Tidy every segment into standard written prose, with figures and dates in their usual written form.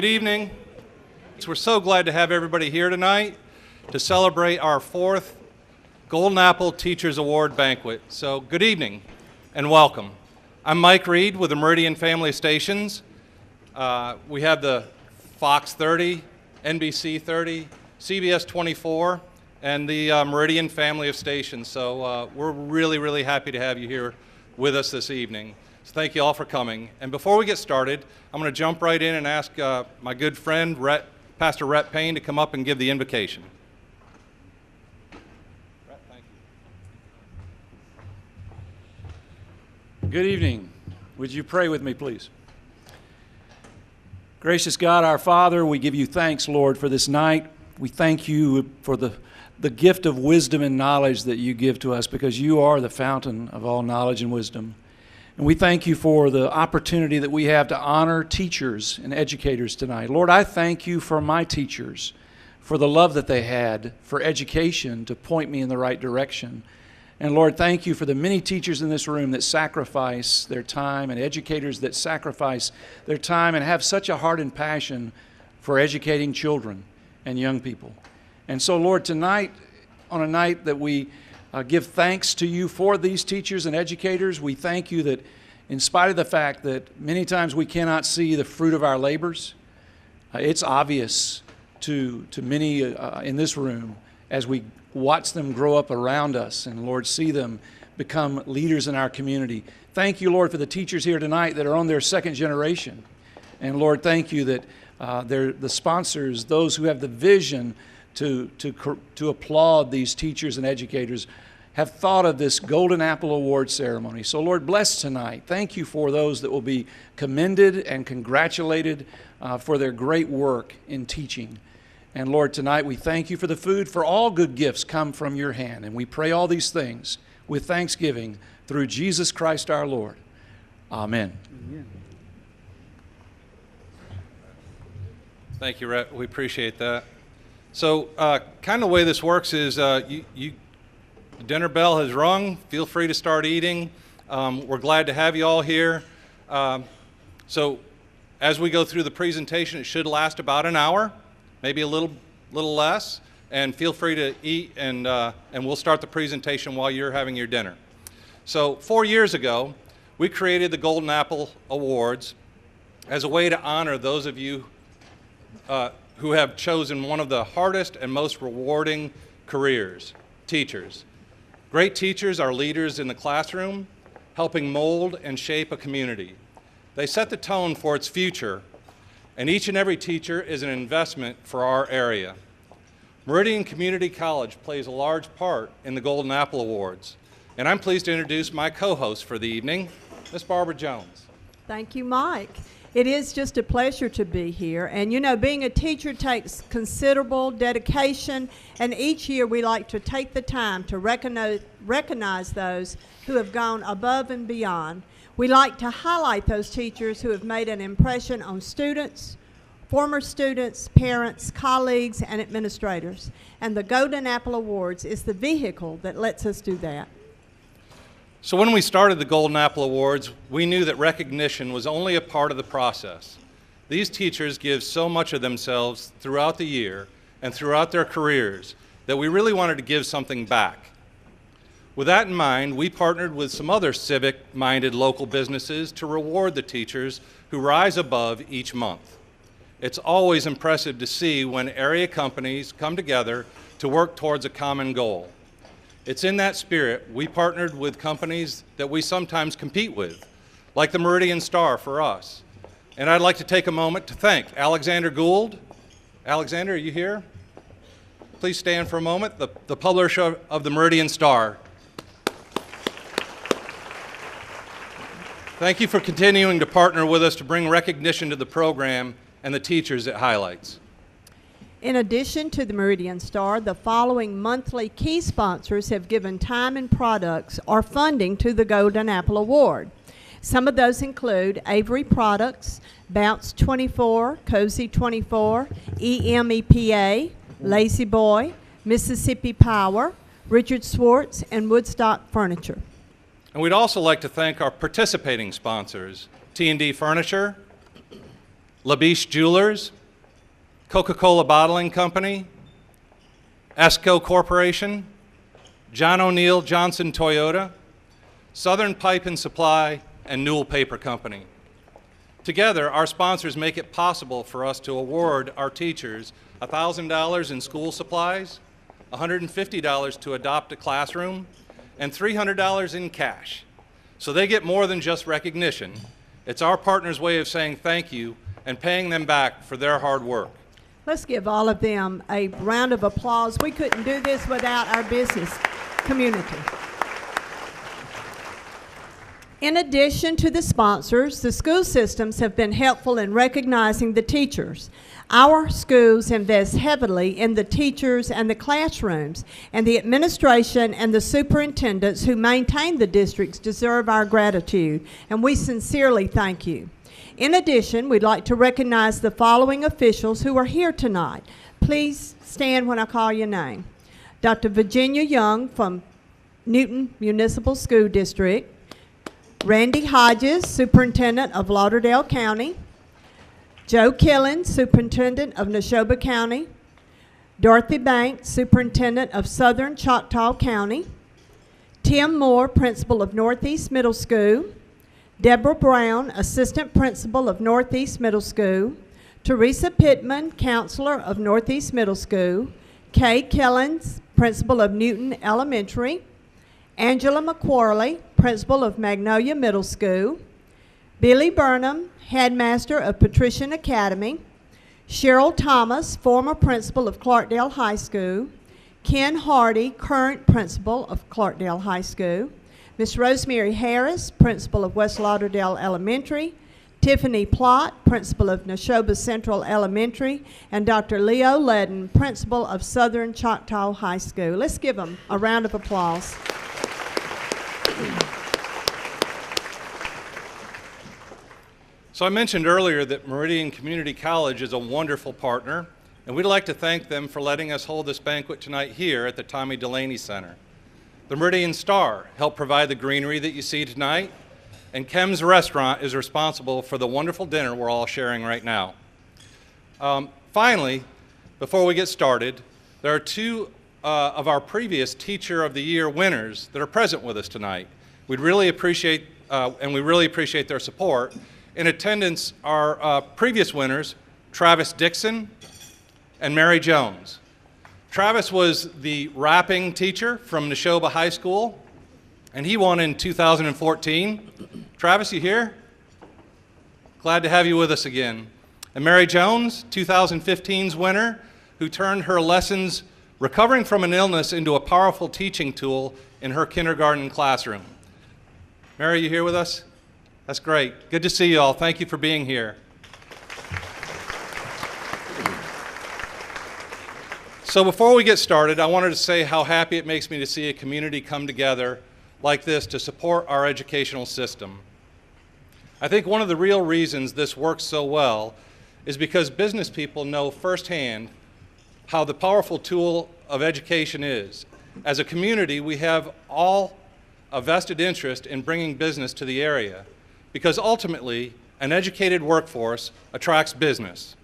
Good evening. We're so glad to have everybody here tonight to celebrate our 4th Golden Apple Teachers Award Banquet. So good evening and welcome. I'm Mike Reed with the Meridian Family of Stations. We have the Fox 30, NBC 30, CBS 24, and the Meridian Family of Stations. So we're really happy to have you here with us this evening. So thank you all for coming. And before we get started, I'm going to jump right in and ask my good friend, Pastor Rhett Payne, to come up and give the invocation. Rhett, thank you. Good evening. Would you pray with me, please? Gracious God, our Father, we give you thanks, Lord, for this night. We thank you for the gift of wisdom and knowledge that you give to us, because you are the fountain of all knowledge and wisdom. And we thank you for the opportunity that we have to honor teachers and educators tonight. Lord, I thank you for my teachers, for the love that they had for education to point me in the right direction. And Lord, thank you for the many teachers in this room that sacrifice their time, and educators that sacrifice their time and have such a heart and passion for educating children and young people. And so, Lord, tonight, on a night that we give thanks to you for these teachers and educators, we thank you that in spite of the fact that many times we cannot see the fruit of our labors, it's obvious to many in this room as we watch them grow up around us and, Lord, see them become leaders in our community. Thank you, Lord, for the teachers here tonight that are on their second generation. And, Lord, thank you that they're the sponsors, those who have the vision to applaud these teachers and educators, have thought of this Golden Apple Award ceremony. So, Lord, bless tonight. Thank you for those that will be commended and congratulated for their great work in teaching. And, Lord, tonight we thank you for the food, for all good gifts come from your hand. And we pray all these things with thanksgiving through Jesus Christ our Lord. Amen. Amen. Thank you, Rhett. We appreciate that. So kind of the way this works is the dinner bell has rung. Feel free to start eating. We're glad to have you all here. So as we go through the presentation, it should last about an hour, maybe a little less. And feel free to eat, and we'll start the presentation while you're having your dinner. So 4 years ago, we created the Golden Apple Awards as a way to honor those of you who have chosen one of the hardest and most rewarding careers, teachers. Great teachers are leaders in the classroom, helping mold and shape a community. They set the tone for its future, and each and every teacher is an investment for our area. Meridian Community College plays a large part in the Golden Apple Awards, and I'm pleased to introduce my co-host for the evening, Miss Barbara Jones. Thank you, Mike. It is just a pleasure to be here. And you know, being a teacher takes considerable dedication, and each year we like to take the time to recognize those who have gone above and beyond. We like to highlight those teachers who have made an impression on students, former students, parents, colleagues, and administrators. And the Golden Apple Awards is the vehicle that lets us do that. So when we started the Golden Apple Awards, we knew that recognition was only a part of the process. These teachers give so much of themselves throughout the year and throughout their careers that we really wanted to give something back. With that in mind, we partnered with some other civic-minded local businesses to reward the teachers who rise above each month. It's always impressive to see when area companies come together to work towards a common goal. It's in that spirit we partnered with companies that we sometimes compete with, like the Meridian Star for us. And I'd like to take a moment to thank Alexander Gould. Alexander, are you here? Please stand for a moment, the publisher of the Meridian Star. Thank you for continuing to partner with us to bring recognition to the program and the teachers it highlights. In addition to the Meridian Star, the following monthly key sponsors have given time and products or funding to the Golden Apple Award. Some of those include Avery Products, Bounce 24, Cozy 24, EMEPA, Lazy Boy, Mississippi Power, Richard Swartz, and Woodstock Furniture. And we'd also like to thank our participating sponsors, T&D Furniture, Labiche Jewelers, Coca-Cola Bottling Company, ESCO Corporation, John O'Neill Johnson Toyota, Southern Pipe and Supply, and Newell Paper Company. Together, our sponsors make it possible for us to award our teachers $1,000 in school supplies, $150 to adopt a classroom, and $300 in cash. So they get more than just recognition. It's our partners' way of saying thank you and paying them back for their hard work. Let's give all of them a round of applause. We couldn't do this without our business community. In addition to the sponsors, the school systems have been helpful in recognizing the teachers. Our schools invest heavily in the teachers and the classrooms, and the administration and the superintendents who maintain the districts deserve our gratitude, and we sincerely thank you. In addition, we'd like to recognize the following officials who are here tonight. Please stand when I call your name. Dr. Virginia Young from Newton Municipal School District, Randy Hodges, Superintendent of Lauderdale County, Joe Killen, Superintendent of Neshoba County, Dorothy Banks, Superintendent of Southern Choctaw County, Tim Moore, Principal of Northeast Middle School, Deborah Brown, Assistant Principal of Northeast Middle School, Teresa Pittman, Counselor of Northeast Middle School, Kay Killens, Principal of Newton Elementary, Angela McQuarley, Principal of Magnolia Middle School, Billy Burnham, Headmaster of Patrician Academy, Cheryl Thomas, former Principal of Clarkdale High School, Ken Hardy, current Principal of Clarkdale High School, Miss Rosemary Harris, Principal of West Lauderdale Elementary, Tiffany Plott, Principal of Neshoba Central Elementary, and Dr. Leo Ledden, Principal of Southern Choctaw High School. Let's give them a round of applause. So I mentioned earlier that Meridian Community College is a wonderful partner, and we'd like to thank them for letting us hold this banquet tonight here at the Tommy Delaney Center. The Meridian Star helped provide the greenery that you see tonight, and Kem's Restaurant is responsible for the wonderful dinner we're all sharing right now. Finally, before we get started, there are two of our previous Teacher of the Year winners that are present with us tonight. We'd really appreciate, and we really appreciate their support. In attendance are previous winners, Travis Dixon and Mary Jones. Travis was the rapping teacher from Neshoba High School, and he won in 2014. Travis, you here? Glad to have you with us again. And Mary Jones, 2015's winner, who turned her lessons recovering from an illness into a powerful teaching tool in her kindergarten classroom. Mary, you here with us? That's great. Good to see you all. Thank you for being here. So before we get started, I wanted to say how happy it makes me to see a community come together like this to support our educational system. I think one of the real reasons this works so well is because business people know firsthand how the powerful tool of education is. As a community, we have all a vested interest in bringing business to the area, because ultimately, an educated workforce attracts business.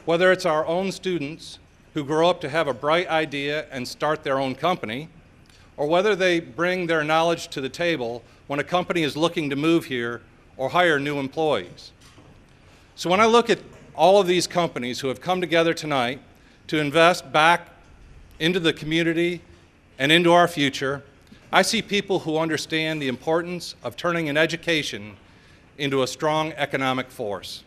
Whether it's our own students who grow up to have a bright idea and start their own company, or whether they bring their knowledge to the table when a company is looking to move here or hire new employees. So when I look at all of these companies who have come together tonight to invest back into the community and into our future, I see people who understand the importance of turning an education into a strong economic force.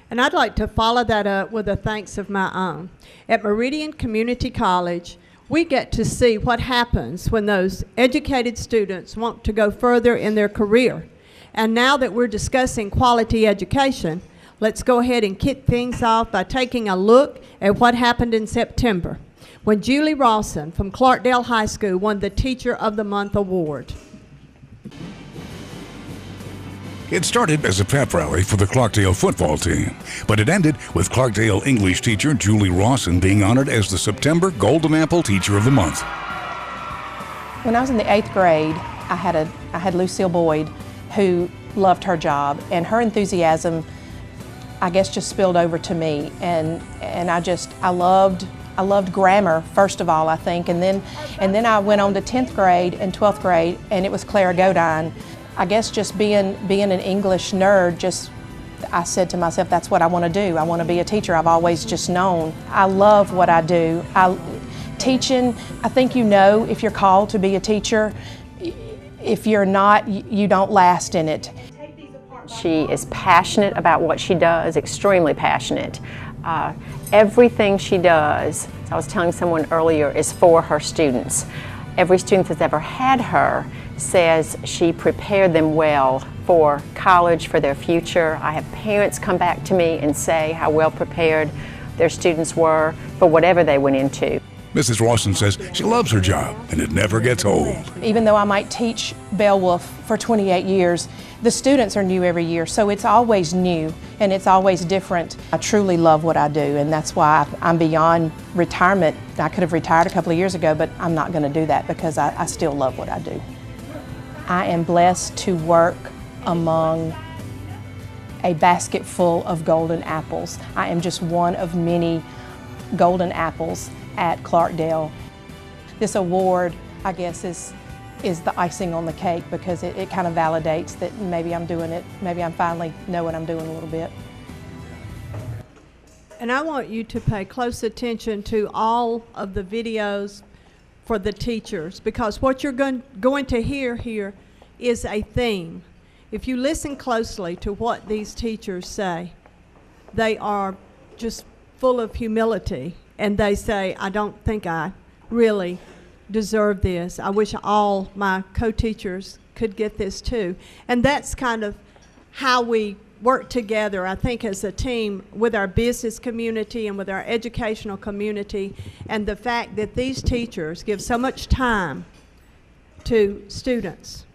And I'd like to follow that up with a thanks of my own. At Meridian Community College, we get to see what happens when those educated students want to go further in their career. And now that we're discussing quality education, let's go ahead and kick things off by taking a look at what happened in September, when Julie Rawson from Clarkdale High School won the Teacher of the Month award. It started as a pep rally for the Clarkdale football team, but it ended with Clarkdale English teacher Julie Rawson being honored as the September Golden Apple Teacher of the Month. When I was in the 8th grade, I had Lucille Boyd, who loved her job, and her enthusiasm I guess, just spilled over to me, and I loved grammar first of all, I think, and then I went on to 10th grade and 12th grade, and it was Clara Godine. I guess just being an English nerd, I said to myself, that's what I want to do. I want to be a teacher. I've always just known. I love what I do. Teaching, I think if you're called to be a teacher. If you're not, you don't last in it. She is passionate about what she does, extremely passionate. Everything she does, as I was telling someone earlier, is for her students. Every student that's ever had her says she prepared them well for college, for their future. I have parents come back to me and say how well prepared their students were for whatever they went into. Mrs. Rawson says she loves her job and it never gets old. Even though I might teach Beowulf for 28 years, the students are new every year, so it's always new and it's always different. I truly love what I do, and that's why I'm beyond retirement. I could have retired a couple of years ago, but I'm not going to do that because I still love what I do. I am blessed to work among a basket full of golden apples. I am just one of many golden apples at Clarkdale. This award, I guess, is the icing on the cake because it kind of validates that maybe I'm doing it, maybe I'm finally know what I'm doing a little bit. And I want you to pay close attention to all of the videos for the teachers, because what you're going to hear here is a theme. If you listen closely to what these teachers say, they are just full of humility, and they say, I don't think I really deserve this. I wish all my co-teachers could get this too. And that's kind of how we work together, I think, as a team with our business community and with our educational community, and the fact that these teachers give so much time to students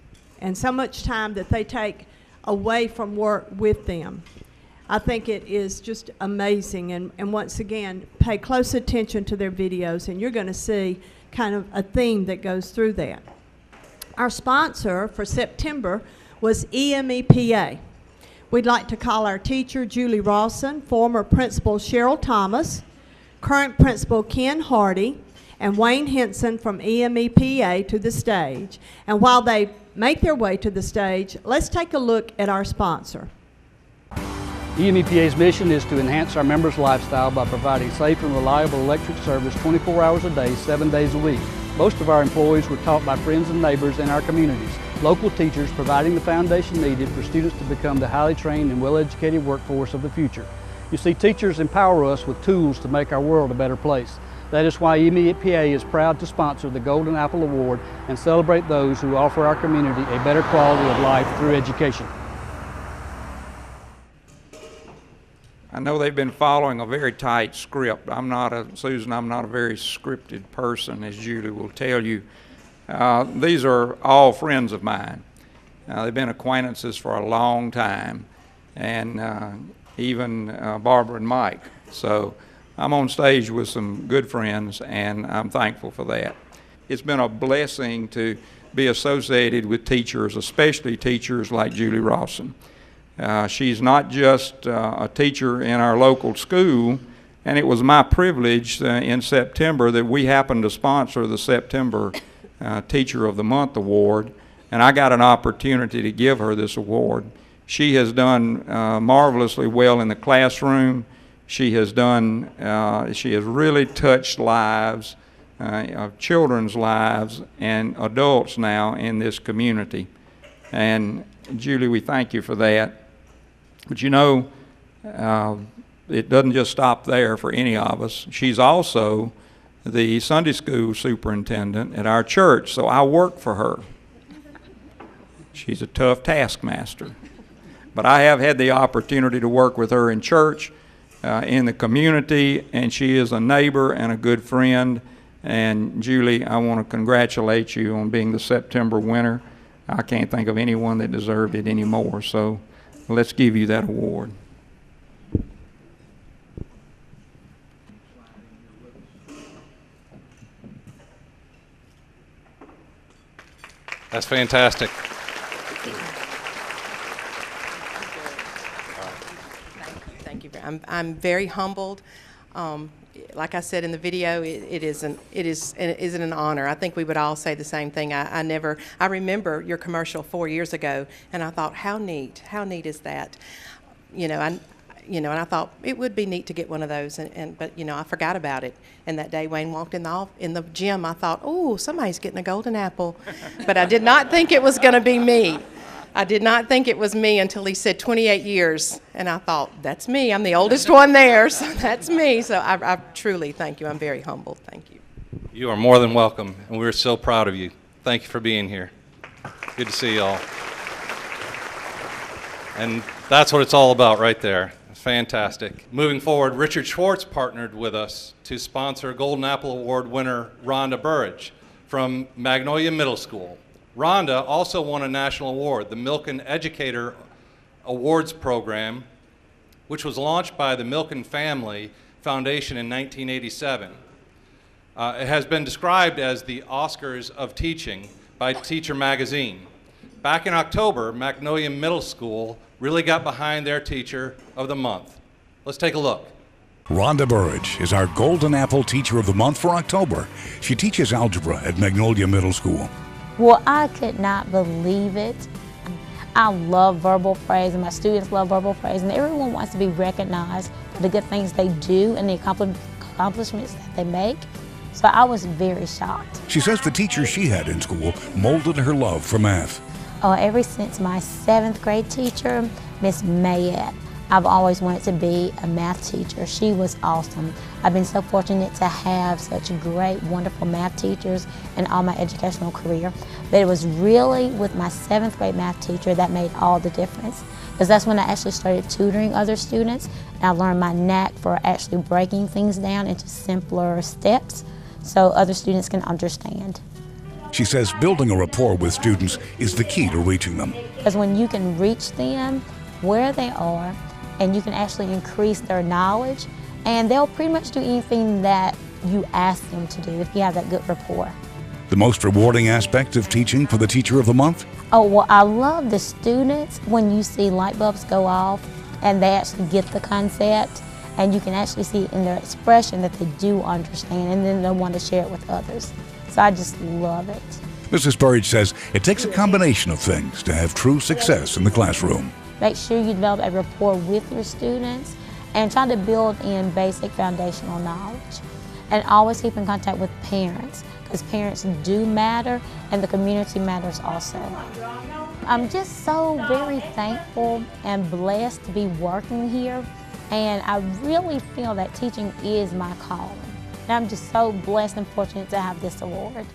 and so much time that they take away from work with them. I think it is just amazing, and once again, pay close attention to their videos and you're going to see kind of a theme that goes through that. Our sponsor for September was EMEPA. We'd like to call our teacher, Julie Rawson, former principal Cheryl Thomas, current principal Ken Hardy, and Wayne Henson from EMEPA to the stage. And while they make their way to the stage, let's take a look at our sponsor. EMEPA's mission is to enhance our members' lifestyle by providing safe and reliable electric service 24 hours a day, 7 days a week. Most of our employees were taught by friends and neighbors in our communities, local teachers providing the foundation needed for students to become the highly trained and well-educated workforce of the future. You see, teachers empower us with tools to make our world a better place. That is why EMEPA is proud to sponsor the Golden Apple Award and celebrate those who offer our community a better quality of life through education. I know they've been following a very tight script. Susan, I'm not a very scripted person, as Julie will tell you. These are all friends of mine. They've been acquaintances for a long time, and even Barbara and Mike. So I'm on stage with some good friends, and I'm thankful for that. It's been a blessing to be associated with teachers, especially teachers like Julie Rawson. She's not just a teacher in our local school, and it was my privilege in September that we happened to sponsor the September Teacher of the Month Award, and I got an opportunity to give her this award. She has done marvelously well in the classroom. She has really touched lives, of children's lives and adults now in this community. And Julie, we thank you for that. But you know, it doesn't just stop there for any of us. She's also the Sunday school superintendent at our church, so I work for her. She's a tough taskmaster. But I have had the opportunity to work with her in church, in the community, and she is a neighbor and a good friend. And Julie, I want to congratulate you on being the September winner. I can't think of anyone that deserved it anymore, so let's give you that award. That's fantastic. Thank I'm very humbled. Like I said in the video, it is an honor. I think we would all say the same thing. I remember your commercial 4 years ago, and I thought, how neat is that? And I thought it would be neat to get one of those, but I forgot about it. And that day Wayne walked in the gym, I thought, oh, somebody's getting a golden apple. But I did not think it was going to be me. I did not think it was me until he said 28 years. And I thought, that's me. I'm the oldest one there, so that's me. So I truly thank you. I'm very humbled. Thank you. You are more than welcome, and we're so proud of you. Thank you for being here. Good to see you all. And that's what it's all about right there. Fantastic. Moving forward, Richard Schwartz partnered with us to sponsor Golden Apple Award winner Rhonda Burridge from Magnolia Middle School. Rhonda also won a national award, the Milken Educator Awards Program, which was launched by the Milken Family Foundation in 1987. It has been described as the Oscars of teaching by Teacher Magazine. Back in October, Magnolia Middle School really got behind their Teacher of the Month. Let's take a look. Rhonda Burridge is our Golden Apple Teacher of the Month for October. She teaches algebra at Magnolia Middle School. Well, I could not believe it. I love verbal praise, and my students love verbal praise, and everyone wants to be recognized for the good things they do and the accomplishments that they make. So I was very shocked. She says the teacher she had in school molded her love for math. Ever since my 7th grade teacher, Miss Mayette, I've always wanted to be a math teacher. She was awesome. I've been so fortunate to have such great, wonderful math teachers in all my educational career. But it was really with my 7th grade math teacher that made all the difference, because that's when I actually started tutoring other students, and I learned my knack for actually breaking things down into simpler steps so other students can understand. She says building a rapport with students is the key to reaching them. Because when you can reach them where they are, and you can actually increase their knowledge, and they'll pretty much do anything that you ask them to do if you have that good rapport. The most rewarding aspect of teaching for the Teacher of the Month? Oh, well, I love the students when you see light bulbs go off and they actually get the concept, and you can actually see in their expression that they do understand, and then they want to share it with others. So I just love it. Mrs. Burridge says it takes a combination of things to have true success in the classroom. Make sure you develop a rapport with your students and try to build in basic foundational knowledge. And always keep in contact with parents, because parents do matter and the community matters also. I'm just so very thankful and blessed to be working here, and I really feel that teaching is my calling. And I'm just so blessed and fortunate to have this award.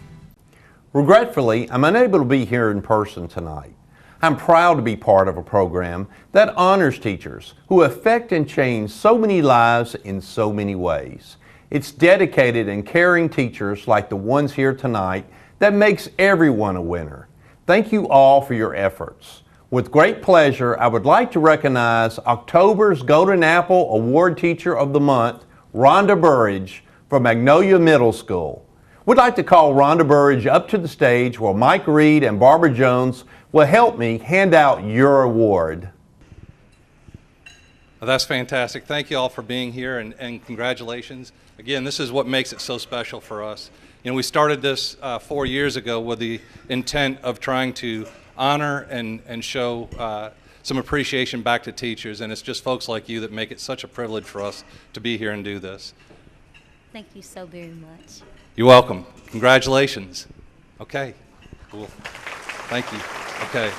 Regretfully, I'm unable to be here in person tonight. I'm proud to be part of a program that honors teachers who affect and change so many lives in so many ways. It's dedicated and caring teachers like the ones here tonight that makes everyone a winner. Thank you all for your efforts. With great pleasure, I would like to recognize October's Golden Apple Award Teacher of the Month, Rhonda Burridge from Magnolia Middle School. We'd like to call Rhonda Burridge up to the stage where Mike Reed and Barbara Jones will help me hand out your award. Well, that's fantastic. Thank you all for being here, and congratulations. Again, this is what makes it so special for us. You know, we started this 4 years ago with the intent of trying to honor and show some appreciation back to teachers, and it's just folks like you that make it such a privilege for us to be here and do this. Thank you so very much. You're welcome. Congratulations. Okay, cool. Thank you. Okay.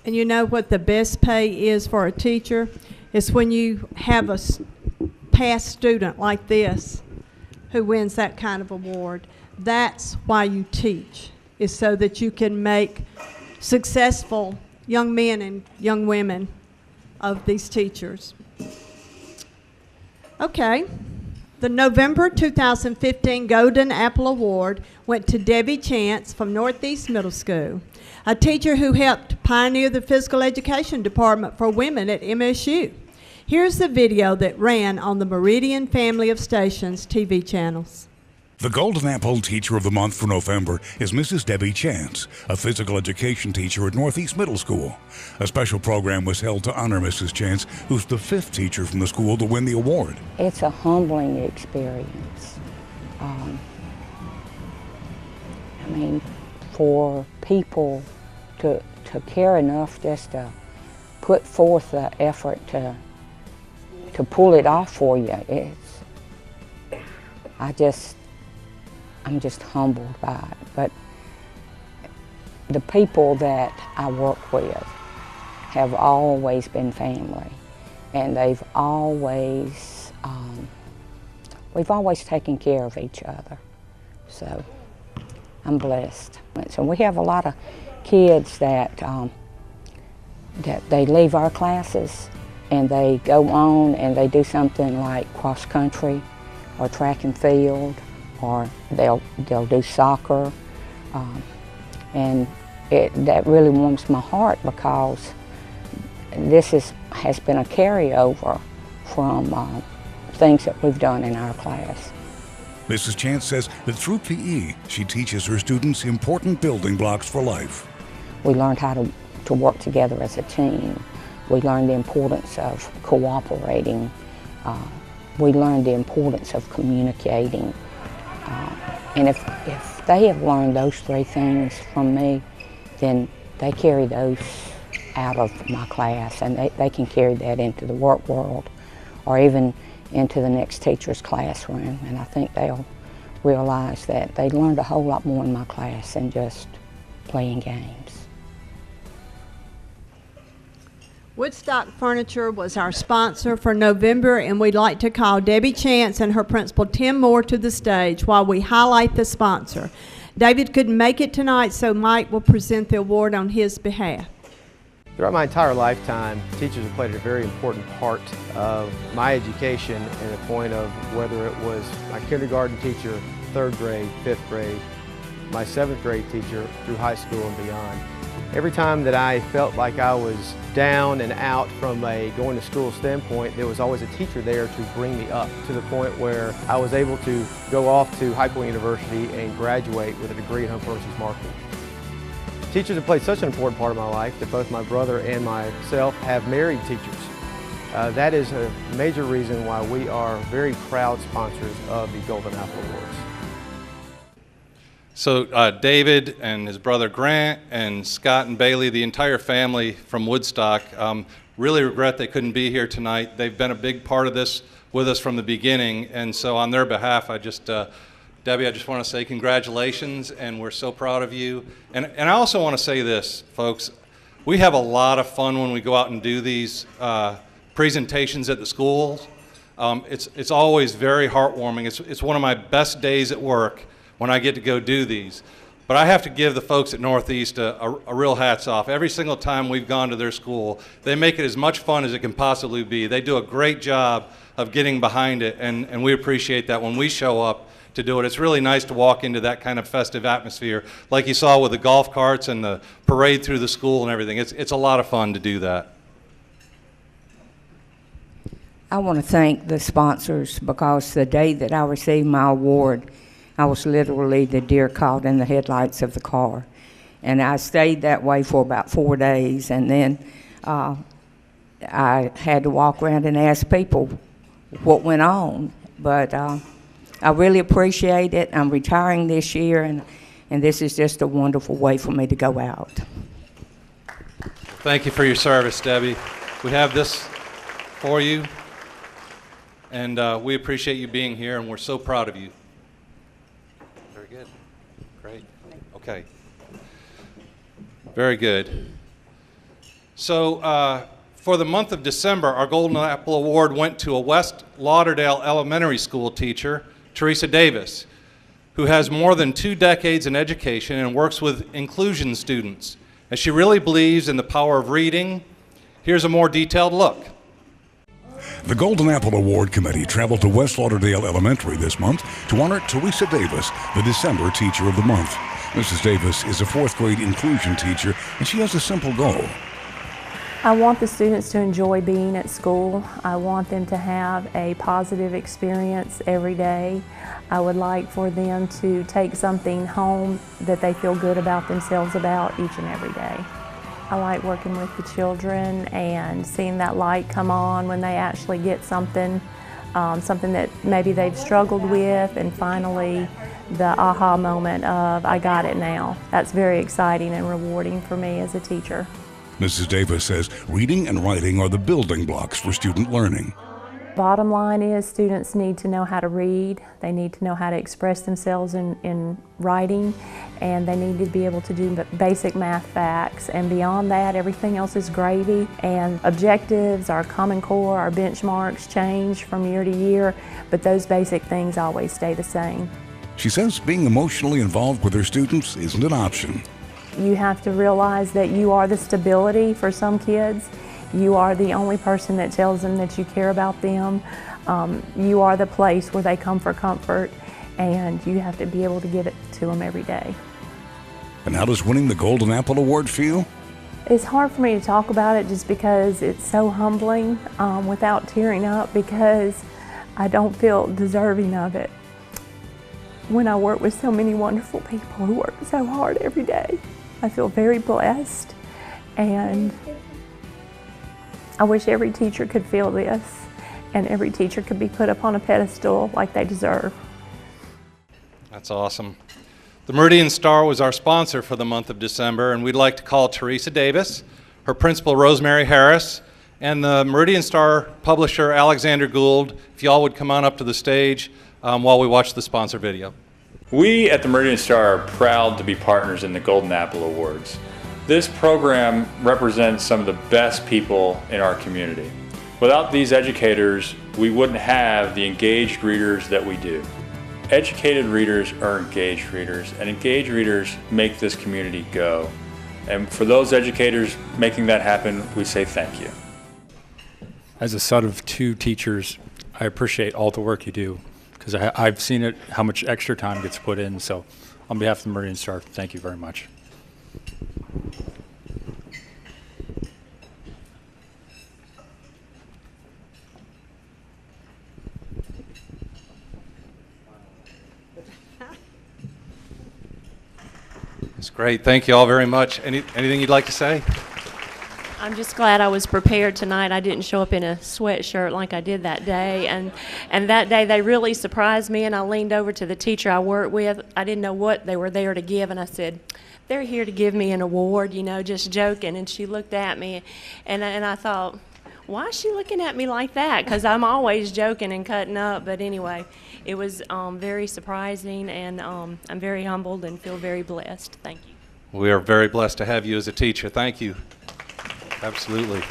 And you know what the best pay is for a teacher? It's when you have a past student like this who wins that kind of award. That's why you teach, is so that you can make successful young men and young women of these teachers. Okay. The November 2015 Golden Apple Award went to Debbie Chance from Northeast Middle School, a teacher who helped pioneer the physical education department for women at MSU. Here's the video that ran on the Meridian family of stations TV channels. The Golden Apple Teacher of the Month for November is Mrs. Debbie Chance, a physical education teacher at Northeast Middle School. A special program was held to honor Mrs. Chance, who's the 5th teacher from the school to win the award. It's a humbling experience. I mean, for people to care enough just to put forth the effort to pull it off for you, I'm just humbled by it. But the people that I work with have always been family, and they've always, we've always taken care of each other. So I'm blessed. So we have a lot of kids that they leave our classes and they go on and they do something like cross country or track and field, or they'll do soccer, and that really warms my heart, because this has been a carryover from things that we've done in our class. Mrs. Chance says that through PE, she teaches her students important building blocks for life. We learned how to work together as a team. We learned the importance of cooperating. We learned the importance of communicating. And if they have learned those 3 things from me, then they carry those out of my class, and they can carry that into the work world or even into the next teacher's classroom. And I think they'll realize that they learned a whole lot more in my class than just playing games. Woodstock Furniture was our sponsor for November, and we'd like to call Debbie Chance and her principal Tim Moore to the stage while we highlight the sponsor. David couldn't make it tonight, so Mike will present the award on his behalf. Throughout my entire lifetime, teachers have played a very important part of my education, in the point of whether it was my kindergarten teacher, 3rd grade, 5th grade, my 7th grade teacher through high school and beyond. Every time that I felt like I was down and out from a going to school standpoint, there was always a teacher there to bring me up, to the point where I was able to go off to High Point University and graduate with a degree in home furnishings marketing. Teachers have played such an important part of my life that both my brother and myself have married teachers. That is a major reason why we are very proud sponsors of the Golden Apple Awards. So David and his brother Grant and Scott and Bailey, the entire family from Woodstock, really regret they couldn't be here tonight. They've been a big part of this with us from the beginning, and so on their behalf, Debbie, I just want to say congratulations, and we're so proud of you. And I also want to say this, folks, we have a lot of fun when we go out and do these presentations at the schools. It's always very heartwarming. It's one of my best days at work when I get to go do these. But I have to give the folks at Northeast a real hats off. Every single time we've gone to their school, they make it as much fun as it can possibly be. They do a great job of getting behind it, and we appreciate that when we show up to do it. It's really nice to walk into that kind of festive atmosphere, like you saw with the golf carts and the parade through the school and everything. It's a lot of fun to do that. I want to thank the sponsors, because the day that I received my award, I was literally the deer caught in the headlights of the car. And I stayed that way for about 4 days, and then I had to walk around and ask people what went on. But I really appreciate it. I'm retiring this year, and this is just a wonderful way for me to go out. Thank you for your service, Debbie. We have this for you, and we appreciate you being here, and we're so proud of you. Very good. Great. Okay. Very good. So for the month of December, our Golden Apple Award went to a West Lauderdale Elementary School teacher, Teresa Davis, who has more than 2 decades in education and works with inclusion students. As she really believes in the power of reading, here's a more detailed look. The Golden Apple Award Committee traveled to West Lauderdale Elementary this month to honor Teresa Davis, the December Teacher of the Month. Mrs. Davis is a 4th grade inclusion teacher, and she has a simple goal. I want the students to enjoy being at school. I want them to have a positive experience every day. I would like for them to take something home that they feel good about themselves about each and every day. I like working with the children and seeing that light come on when they actually get something, something that maybe they've struggled with, and finally the aha moment of, I got it now. That's very exciting and rewarding for me as a teacher. Mrs. Davis says reading and writing are the building blocks for student learning. Bottom line is students need to know how to read, they need to know how to express themselves in writing, and they need to be able to do basic math facts. And beyond that, everything else is gravy. And objectives, our Common Core, our benchmarks change from year to year, but those basic things always stay the same. She says being emotionally involved with her students isn't an option. You have to realize that you are the stability for some kids. You are the only person that tells them that you care about them. You are the place where they come for comfort, and you have to be able to give it to them every day. And how does winning the Golden Apple Award feel? It's hard for me to talk about it just because it's so humbling without tearing up, because I don't feel deserving of it. When I work with so many wonderful people who work so hard every day, I feel very blessed, and I wish every teacher could feel this, and every teacher could be put up on a pedestal like they deserve. That's awesome. The Meridian Star was our sponsor for the month of December, and we'd like to call Teresa Davis, her principal Rosemary Harris, and the Meridian Star publisher Alexander Gould, if y'all would come on up to the stage while we watch the sponsor video. We at the Meridian Star are proud to be partners in the Golden Apple Awards. This program represents some of the best people in our community. Without these educators, we wouldn't have the engaged readers that we do. Educated readers are engaged readers, and engaged readers make this community go. And for those educators making that happen, we say thank you. As a son of two teachers, I appreciate all the work you do, because I've seen it, how much extra time gets put in. So on behalf of the Meridian Star, thank you very much. That's great. Thank you all very much. Anything you'd like to say? I'm just glad I was prepared tonight. I didn't show up in a sweatshirt like I did that day. And that day they really surprised me, and I leaned over to the teacher I work with. I didn't know what they were there to give, and I said, they're here to give me an award, you know, just joking. And she looked at me, and I thought, why is she looking at me like that? Because I'm always joking and cutting up. But anyway, it was very surprising, and I'm very humbled and feel very blessed. Thank you. We are very blessed to have you as a teacher. Thank you. Absolutely.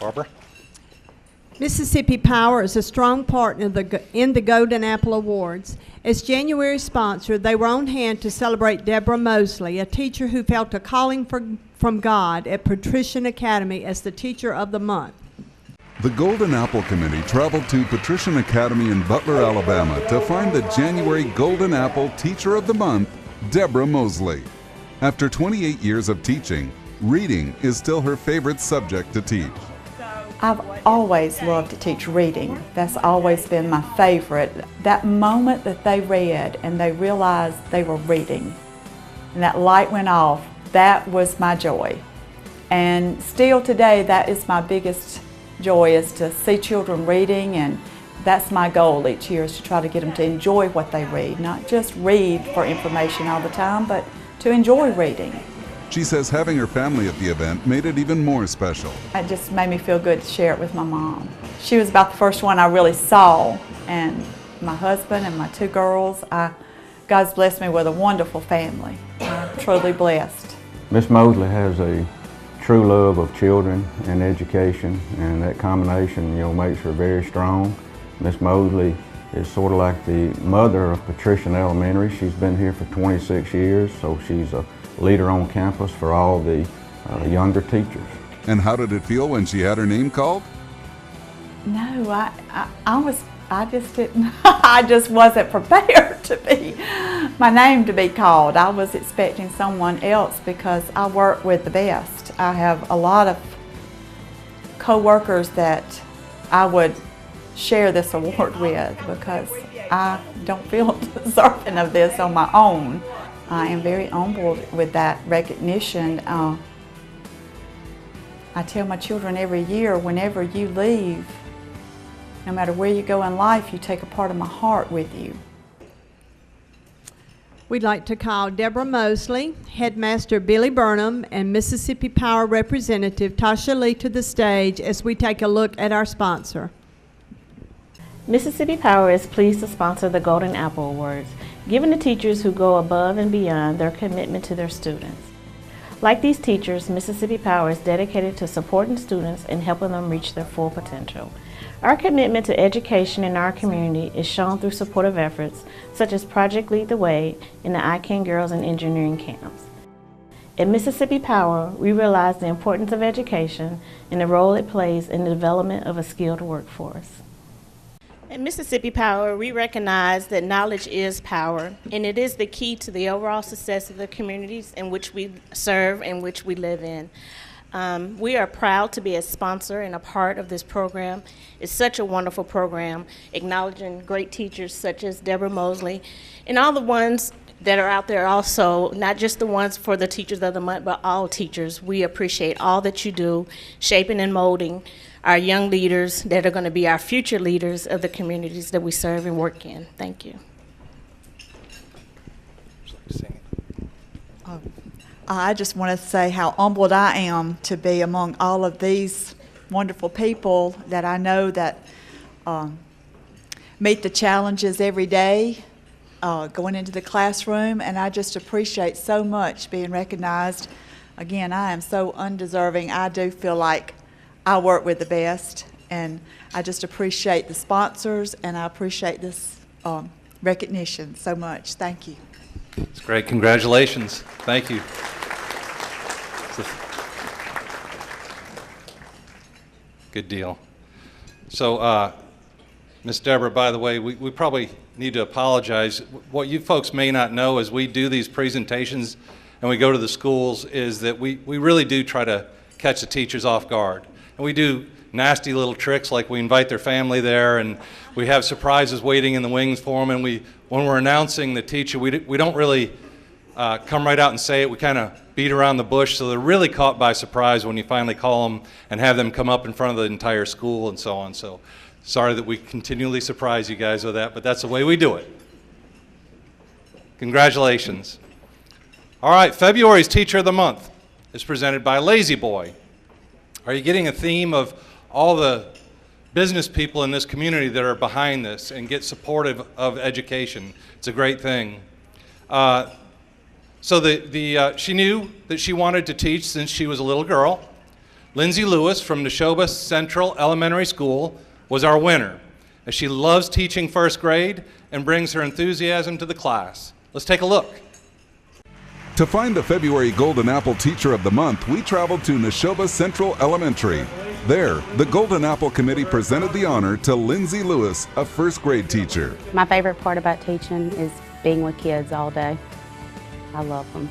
Barbara? Mississippi Power is a strong partner in the Golden Apple Awards. As January sponsor, they were on hand to celebrate Deborah Mosley, a teacher who felt a calling from God at Patrician Academy as the Teacher of the Month. The Golden Apple Committee traveled to Patrician Academy in Butler, Alabama to find the January Golden Apple Teacher of the Month, Deborah Mosley. After 28 years of teaching, reading is still her favorite subject to teach. I've always loved to teach reading. That's always been my favorite. That moment that they read and they realized they were reading and that light went off, that was my joy. And still today, that is my biggest joy, is to see children reading, and that's my goal each year, is to try to get them to enjoy what they read, not just read for information all the time, but to enjoy reading. She says having her family at the event made it even more special. It just made me feel good to share it with my mom. She was about the first one I really saw, and my husband and my two girls. God's blessed me with a wonderful family. I'm truly blessed. Miss Mosley has a true love of children and education, and that combination, makes her very strong. Miss Mosley is sort of like the mother of Patrician Elementary. She's been here for 26 years, so she's a leader on campus for all the younger teachers. And how did it feel when she had her name called? No, I was I just didn't, I just wasn't prepared to be, my name to be called. I was expecting someone else because I work with the best. I have a lot of co-workers that I would share this award with because I don't feel deserving of this on my own. I am very humbled with that recognition. I tell my children every year, whenever you leave, no matter where you go in life, you take a part of my heart with you. We'd like to call Deborah Mosley, Headmaster Billy Burnham, and Mississippi Power Representative Tasha Lee to the stage as we take a look at our sponsor. Mississippi Power is pleased to sponsor the Golden Apple Awards, given to teachers who go above and beyond their commitment to their students. Like these teachers, Mississippi Power is dedicated to supporting students and helping them reach their full potential. Our commitment to education in our community is shown through supportive efforts such as Project Lead the Way and the I-CAN Girls in Engineering Camps. At Mississippi Power, we realize the importance of education and the role it plays in the development of a skilled workforce. At Mississippi Power, we recognize that knowledge is power, and it is the key to the overall success of the communities in which we serve and which we live in. We are proud to be a sponsor and a part of this program. It's such a wonderful program, acknowledging great teachers such as Deborah Mosley, and all the ones that are out there also, not just the ones for the Teachers of the Month, but all teachers. We appreciate all that you do, shaping and molding our young leaders that are going to be our future leaders of the communities that we serve and work in. Thank you. I just want to say how humbled I am to be among all of these wonderful people that I know that meet the challenges every day, going into the classroom, and I just appreciate so much being recognized. Again, I am so undeserving. I do feel like I work with the best, and I just appreciate the sponsors, and I appreciate this recognition so much. Thank you. It's great. Congratulations. Thank you. Good deal. So, Ms. Deborah, by the way, we probably need to apologize. What you folks may not know as we do these presentations and we go to the schools is that we really do try to catch the teachers off guard. And we do nasty little tricks like we invite their family there and we have surprises waiting in the wings for them. And when we're announcing the teacher, we don't really come right out and say it. We kind of beat around the bush, so they're really caught by surprise when you finally call them and have them come up in front of the entire school and so on. So sorry that we continually surprise you guys with that, but that's the way we do it. Congratulations. All right, February's Teacher of the Month is presented by Lazy Boy. Are you getting a theme of all the business people in this community that are behind this and get supportive of education? It's a great thing. So she knew that she wanted to teach since she was a little girl. Lindsay Lewis from Neshoba Central Elementary School was our winner, as she loves teaching first grade and brings her enthusiasm to the class. Let's take a look. To find the February Golden Apple Teacher of the Month, we traveled to Neshoba Central Elementary. There, the Golden Apple Committee presented the honor to Lindsay Lewis, a first grade teacher. My favorite part about teaching is being with kids all day. I love them.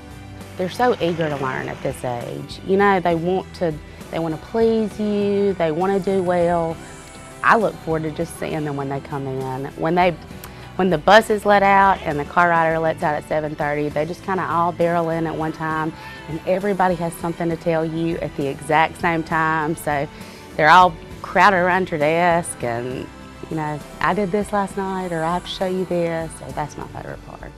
They're so eager to learn at this age. You know, they want to please you, they want to do well. I look forward to just seeing them when they come in. When the bus is let out and the car rider lets out at 7:30, they just kind of all barrel in at one time, and everybody has something to tell you at the exact same time. So they're all crowded around your desk and, you know, I did this last night, or I have to show you this. So that's my favorite part.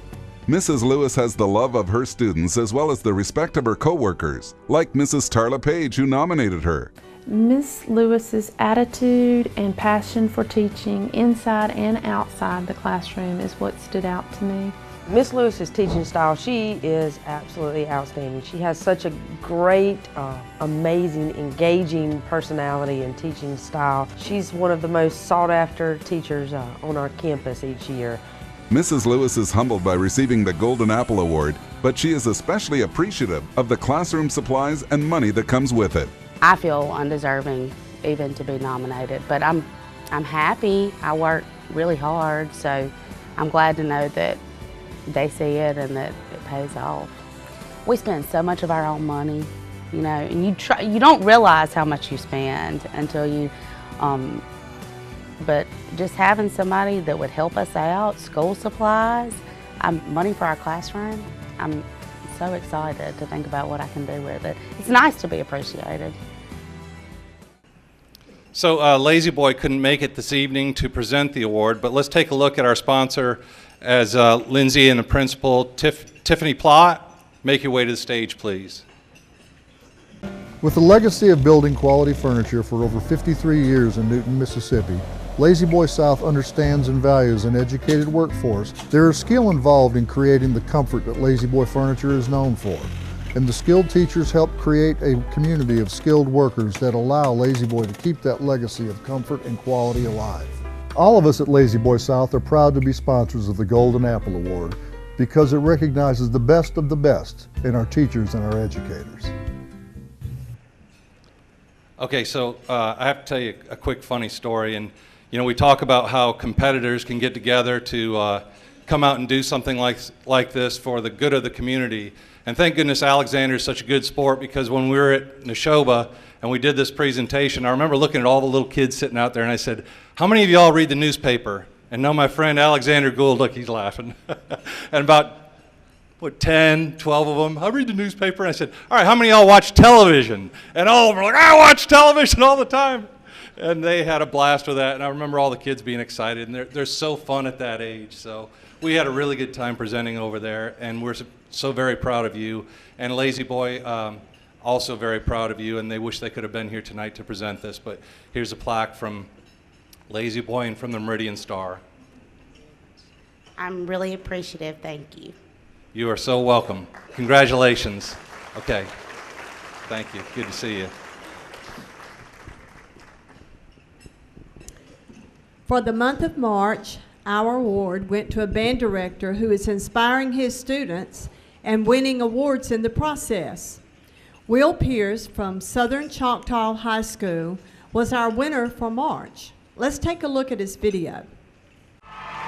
Mrs. Lewis has the love of her students as well as the respect of her co-workers, like Mrs. Tarla Page, who nominated her. Ms. Lewis's attitude and passion for teaching inside and outside the classroom is what stood out to me. Ms. Lewis's teaching style, she is absolutely outstanding. She has such a great, amazing, engaging personality and teaching style. She's one of the most sought after teachers on our campus each year. Mrs. Lewis is humbled by receiving the Golden Apple Award, but she is especially appreciative of the classroom supplies and money that comes with it. I feel undeserving even to be nominated, but I'm happy. I work really hard. So I'm glad to know that they see it and that it pays off. We spend so much of our own money, you know, and you don't realize how much you spend until you, but just having somebody that would help us out, school supplies, money for our classroom, I'm so excited to think about what I can do with it. It's nice to be appreciated. So Lazy Boy couldn't make it this evening to present the award, but let's take a look at our sponsor as Lindsay and the principal, Tiffany Plott. Make your way to the stage, please. With a legacy of building quality furniture for over 53 years in Newton, Mississippi, Lazy Boy South understands and values an educated workforce. There is skill involved in creating the comfort that Lazy Boy Furniture is known for, and the skilled teachers help create a community of skilled workers that allow Lazy Boy to keep that legacy of comfort and quality alive. All of us at Lazy Boy South are proud to be sponsors of the Golden Apple Award because it recognizes the best of the best in our teachers and our educators. Okay, so I have to tell you a quick funny story. And you know, we talk about how competitors can get together to come out and do something like this for the good of the community. And thank goodness Alexander is such a good sport, because when we were at Neshoba and we did this presentation, I remember looking at all the little kids sitting out there and I said, how many of y'all read the newspaper? And now my friend Alexander Gould, look, he's laughing. And about, 10, 12 of them, I read the newspaper. And I said, all right, how many of y'all watch television? And all of them were like, I watch television all the time. And they had a blast with that. And I remember all the kids being excited. And they're so fun at that age. So we had a really good time presenting over there. And we're so very proud of you. And Lazy Boy, also very proud of you. And they wish they could have been here tonight to present this. But here's a plaque from Lazy Boy and from the Meridian Star. I'm really appreciative. Thank you. You are so welcome. Congratulations. Okay. Thank you. Good to see you. For the month of March, our award went to a band director who is inspiring his students and winning awards in the process. Will Pierce from Southern Choctaw High School was our winner for March. Let's take a look at his video.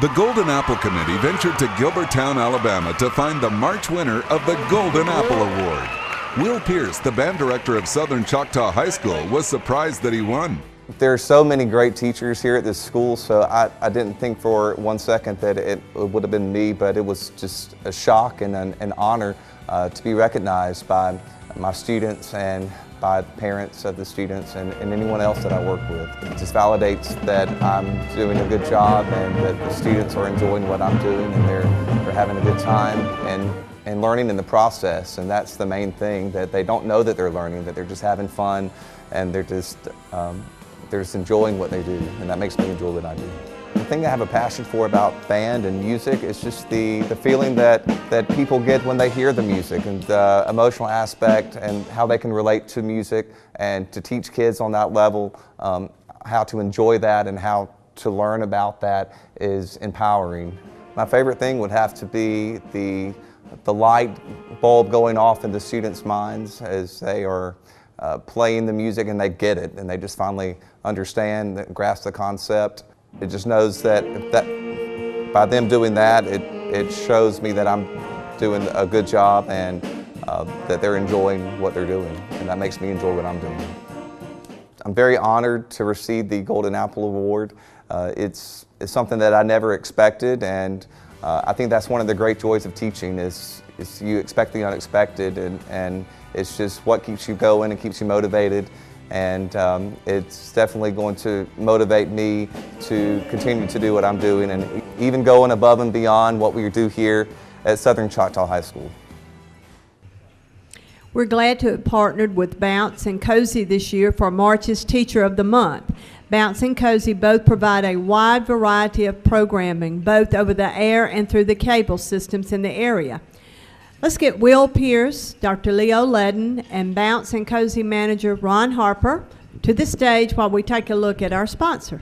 The Golden Apple Committee ventured to Gilbertown, Alabama to find the March winner of the Golden Apple Award. Will Pierce, the band director of Southern Choctaw High School, was surprised that he won. There are so many great teachers here at this school, so I didn't think for 1 second that it would have been me, but it was just a shock and an honor to be recognized by my students and by the parents of the students and anyone else that I work with. It just validates that I'm doing a good job and that the students are enjoying what I'm doing and they're having a good time and learning in the process. And that's the main thing, that they don't know that they're learning, that they're just having fun and they're just enjoying what they do, and that makes me enjoy what I do. The thing I have a passion for about band and music is just the feeling that people get when they hear the music, and the emotional aspect and how they can relate to music, and to teach kids on that level how to enjoy that and how to learn about that is empowering. My favorite thing would have to be the light bulb going off in the students' minds as they are playing the music and they get it and they just finally understand, grasp the concept. It just knows that by them doing that, it shows me that I'm doing a good job and that they're enjoying what they're doing, and that makes me enjoy what I'm doing. I'm very honored to receive the Golden Apple Award. It's something that I never expected, and I think that's one of the great joys of teaching is you expect the unexpected, and it's just what keeps you going and keeps you motivated. And it's definitely going to motivate me to continue to do what I'm doing and even going above and beyond what we do here at Southern Choctaw High School. We're glad to have partnered with Bounce and Cozy this year for March's Teacher of the Month. Bounce and Cozy both provide a wide variety of programming, both over the air and through the cable systems in the area. Let's get Will Pierce, Dr. Leo Ledden, and Bounce and Cozy manager Ron Harper to the stage while we take a look at our sponsor.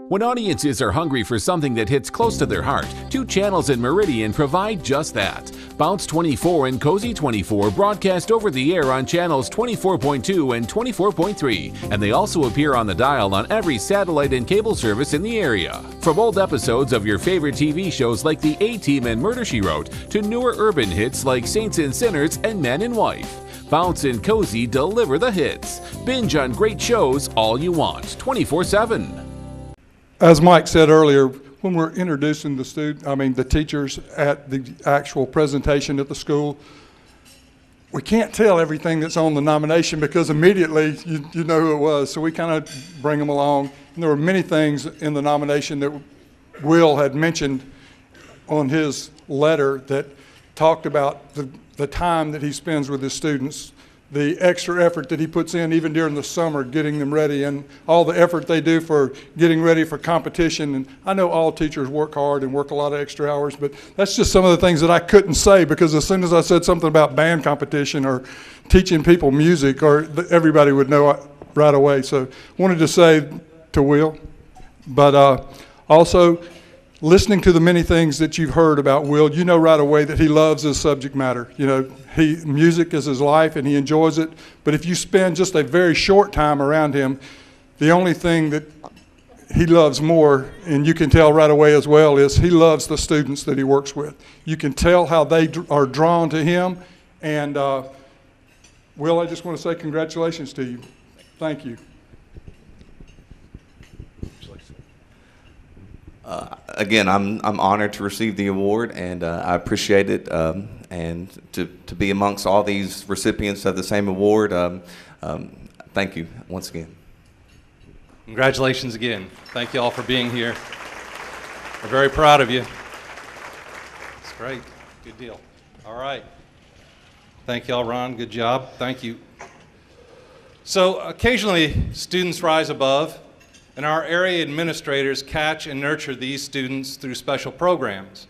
When audiences are hungry for something that hits close to their heart, two channels in Meridian provide just that. Bounce 24 and Cozy 24 broadcast over the air on channels 24.2 and 24.3, and they also appear on the dial on every satellite and cable service in the area. From old episodes of your favorite TV shows like The A-Team and Murder, She Wrote, to newer urban hits like Saints and Sinners and Man and Wife. Bounce and Cozy deliver the hits. Binge on great shows all you want, 24/7. As Mike said earlier, when we're introducing the teachers at the actual presentation at the school, we can't tell everything that's on the nomination because immediately you know who it was. So we kind of bring them along. And there were many things in the nomination that Will had mentioned on his letter that talked about the time that he spends with his students, the extra effort that he puts in even during the summer getting them ready, and all the effort they do for getting ready for competition. And I know all teachers work hard and work a lot of extra hours, but that's just some of the things that I couldn't say because as soon as I said something about band competition or teaching people music, or everybody would know right away. So I wanted to say to Will, but also listening to the many things that you've heard about Will, you know right away that he loves his subject matter. You know, music is his life and he enjoys it. But if you spend just a very short time around him, the only thing that he loves more, and you can tell right away as well, is he loves the students that he works with. You can tell how they are drawn to him. And Will, I just want to say congratulations to you. Thank you. Again, I'm honored to receive the award, and I appreciate it. And to be amongst all these recipients of the same award, thank you once again. Congratulations again. Thank you all for being here. We're very proud of you. It's great. Good deal. All right. Thank you all, Ron. Good job. Thank you. So occasionally, students rise above, and our area administrators catch and nurture these students through special programs.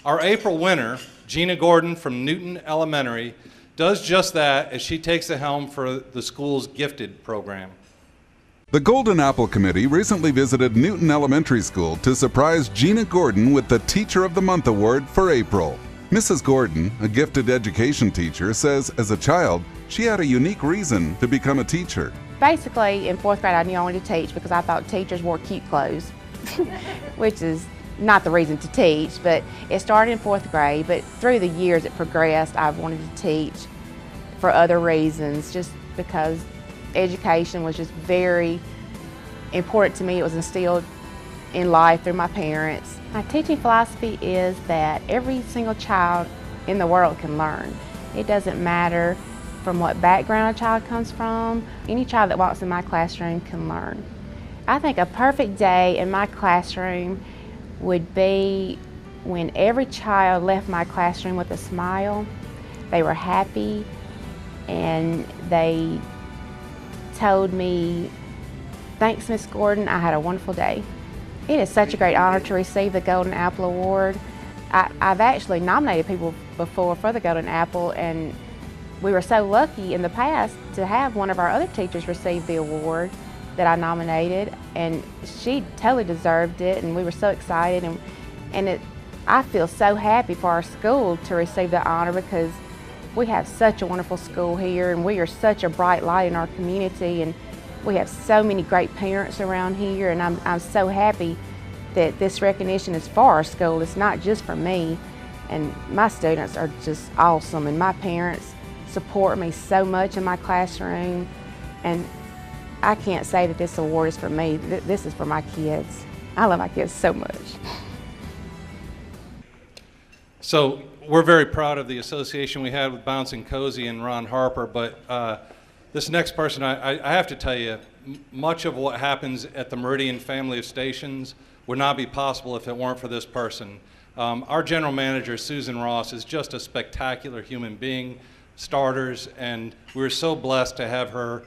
Our April winner, Gina Gordon from Newton Elementary, does just that as she takes the helm for the school's gifted program. The Golden Apple Committee recently visited Newton Elementary School to surprise Gina Gordon with the Teacher of the Month Award for April. Mrs. Gordon, a gifted education teacher, says as a child, she had a unique reason to become a teacher. Basically, in 4th grade, I knew I wanted to teach because I thought teachers wore cute clothes, which is not the reason to teach, but it started in 4th grade, but through the years it progressed. I wanted to teach for other reasons, just because education was just very important to me. It was instilled in life through my parents. My teaching philosophy is that every single child in the world can learn. It doesn't matter from what background a child comes from. Any child that walks in my classroom can learn. I think a perfect day in my classroom would be when every child left my classroom with a smile. They were happy and they told me, "Thanks, Miss Gordon, I had a wonderful day." It is such a great honor to receive the Golden Apple Award. I've actually nominated people before for the Golden Apple, and we were so lucky in the past to have one of our other teachers receive the award that I nominated, and she totally deserved it, and we were so excited, and I feel so happy for our school to receive the honor because we have such a wonderful school here, and we are such a bright light in our community, and we have so many great parents around here, and I'm so happy that this recognition is for our school. It's not just for me, and my students are just awesome, and my parents support me so much in my classroom, and I can't say that this award is for me. This is for my kids. I love my kids so much. So we're very proud of the association we had with Bounce and Cozy and Ron Harper, but this next person, I have to tell you, much of what happens at the Meridian family of stations would not be possible if it weren't for this person. Our general manager, Susan Ross, is just a spectacular human being, starters, and we're so blessed to have her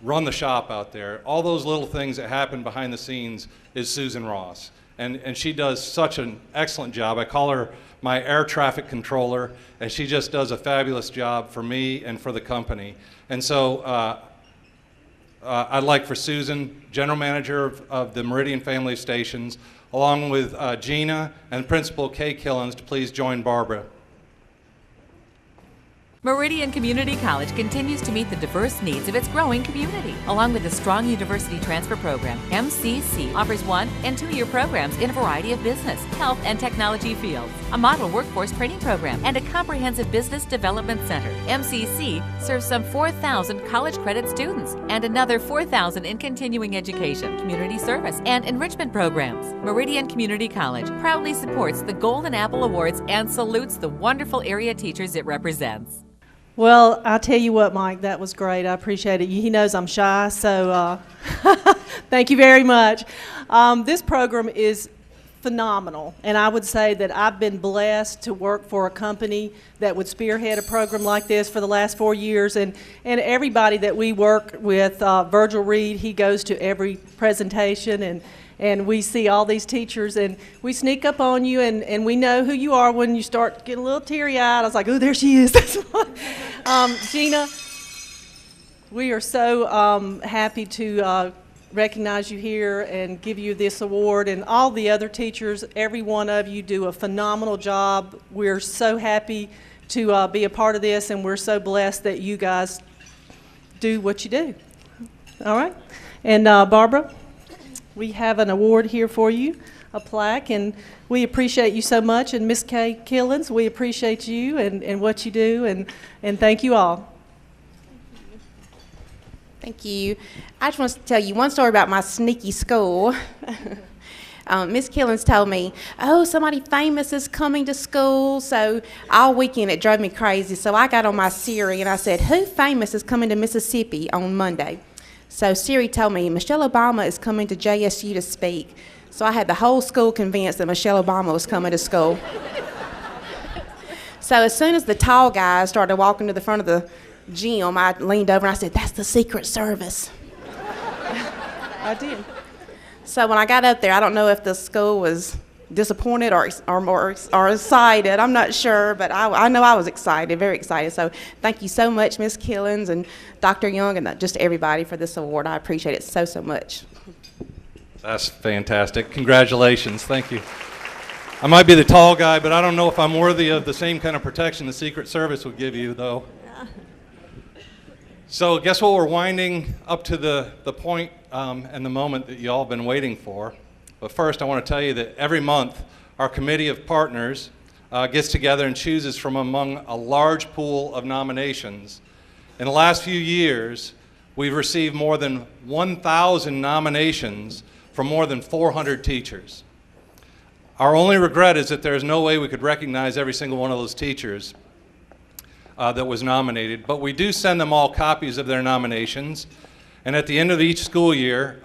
run the shop out there. All those little things that happen behind the scenes is Susan Ross. And she does such an excellent job. I call her my air traffic controller, and she just does a fabulous job for me and for the company. And so I'd like for Susan, General Manager of the Meridian Family Stations, along with Gina and Principal Kay Killens, to please join Barbara. Meridian Community College continues to meet the diverse needs of its growing community. Along with a strong university transfer program, MCC offers 1- and 2-year programs in a variety of business, health, and technology fields, a model workforce training program, and a comprehensive business development center. MCC serves some 4,000 college credit students and another 4,000 in continuing education, community service, and enrichment programs. Meridian Community College proudly supports the Golden Apple Awards and salutes the wonderful area teachers it represents. Well, I'll tell you what, Mike, that was great. I appreciate it. He knows I'm shy, so thank you very much. This program is phenomenal, and I would say that I've been blessed to work for a company that would spearhead a program like this for the last 4 years, and everybody that we work with, Virgil Reed, he goes to every presentation, and we see all these teachers, and we sneak up on you, and we know who you are when you start getting a little teary-eyed. I was like, oh, there she is. That's Gina, we are so happy to recognize you here and give you this award, and all the other teachers, every one of you do a phenomenal job. We're so happy to be a part of this, and we're so blessed that you guys do what you do. All right? And Barbara, we have an award here for you, a plaque, and we appreciate you so much. And Miss Kay Killens, we appreciate you and what you do, and thank you all. Thank you. I just want to tell you one story about my sneaky school. Miss Killens told me, oh, somebody famous is coming to school. So all weekend it drove me crazy. So I got on my Siri and I said, who famous is coming to Mississippi on Monday? So Siri told me, Michelle Obama is coming to JSU to speak. So I had the whole school convinced that Michelle Obama was coming to school. So as soon as the tall guy started walking to the front of the gym, I leaned over and I said, that's the Secret Service. I did. So when I got up there, I don't know if the school was disappointed or excited. I'm not sure, but I know I was excited, very excited. So thank you so much, Miss Killens and Dr. Young and just everybody for this award. I appreciate it so, so much. That's fantastic. Congratulations. Thank you. I might be the tall guy, but I don't know if I'm worthy of the same kind of protection the Secret Service would give you, though. So guess what? We're winding up to the point and the moment that you all have been waiting for. But first, I want to tell you that every month, our committee of partners gets together and chooses from among a large pool of nominations. In the last few years, we've received more than 1,000 nominations from more than 400 teachers. Our only regret is that there's no way we could recognize every single one of those teachers that was nominated, but we do send them all copies of their nominations. And at the end of each school year,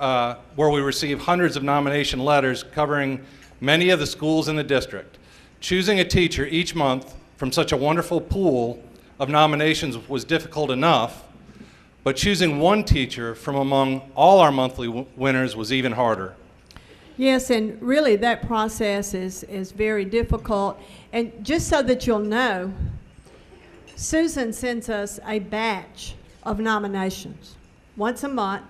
where we receive hundreds of nomination letters covering many of the schools in the district, choosing a teacher each month from such a wonderful pool of nominations was difficult enough, but choosing one teacher from among all our monthly winners was even harder. Yes, and really that process is very difficult. And just so that you'll know, Susan sends us a batch of nominations once a month,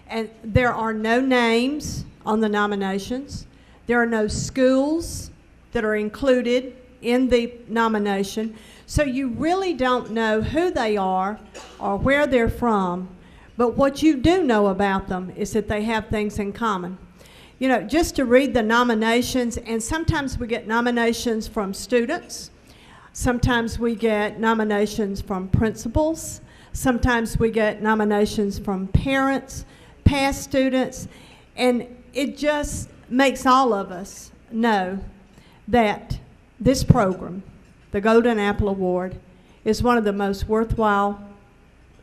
and there are no names on the nominations. There are no schools that are included in the nomination, so you really don't know who they are or where they're from, but what you do know about them is that they have things in common. You know, just to read the nominations, and sometimes we get nominations from students, sometimes we get nominations from principals, sometimes we get nominations from parents, past students, and it just makes all of us know that this program, the Golden Apple Award, is one of the most worthwhile